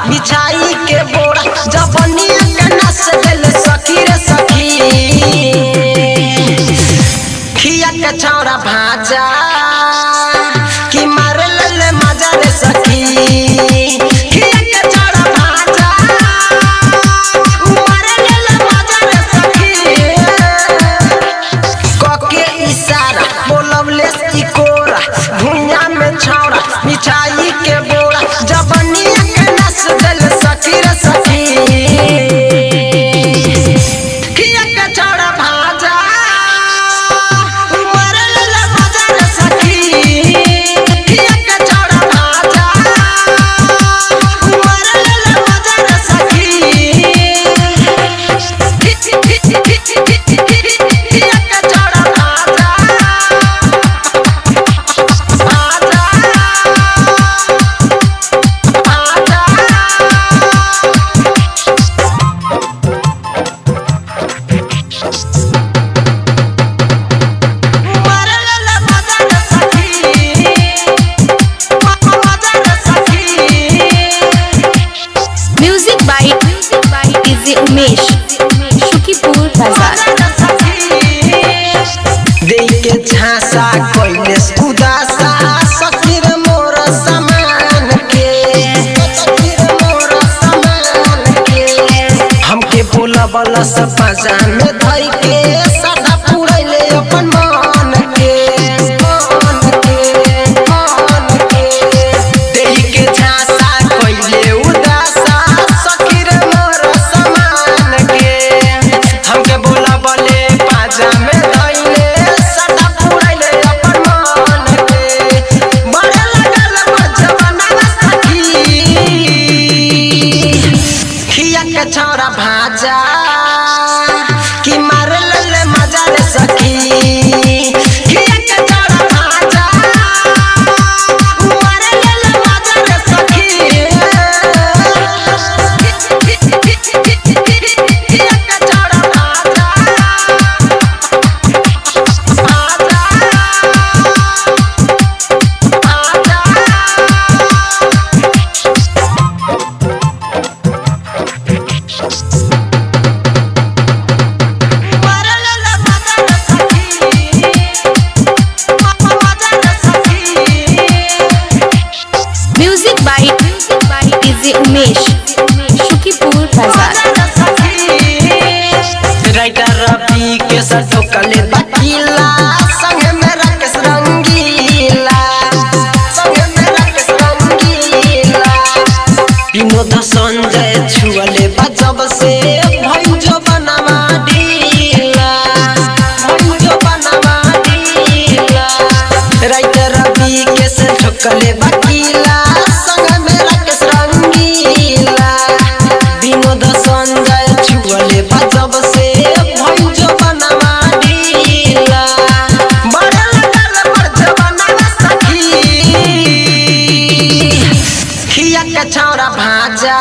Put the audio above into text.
बिछाई के बोरा जबनिया के नस दिल सखी रे सखी खिया के छौरा भाजा कि मार ले मजा रे सखी खिया के छौरा भाजा मार ले मजा रे सखी कोके इशारा बोलवले सी कोरा भुइया में छौरा बिछाई के बोरा जबनिया दिल सखी रे सखी खिया के छौरा भाजा मार ले मजा रे सखी खिया के छौरा भाजा मार ले मजा रे सखी खिया के छौरा भाजा उमेश शुकीपुर बाजार देके झांसा कोइले उदासा सखी रे मोर समान के हमके बोला बला सब पाजा में धई के सदा पुरैले अपन मन के देके झांसा कोइले उदासा सखी रे मोर समान के हमके बोला बले पाजा में धइले सदा पुरैले अपन मन के बड़े लगल बजवना सखी खिया के छौरा भाजा कि मार ले मजा रे सखी खिया के छौरा भाजा मार ले मजा रे सखी खिया के छौरा भाजा म्यूजिक बाय उमेश शुकीपुर बाजार राइटर रवि के सटो कले बकीला संग में रकेश रंगीला विनोद संजय छुअले बजब से भइजो बनवा ढीला राइटर रवि के सटो कले बकीला संग में रकेश रंगीला विनोद संजय छुअले बजब से भइजो बनवा ढीला बड़े लगल बजवना सखी खिया के छौरा भाजा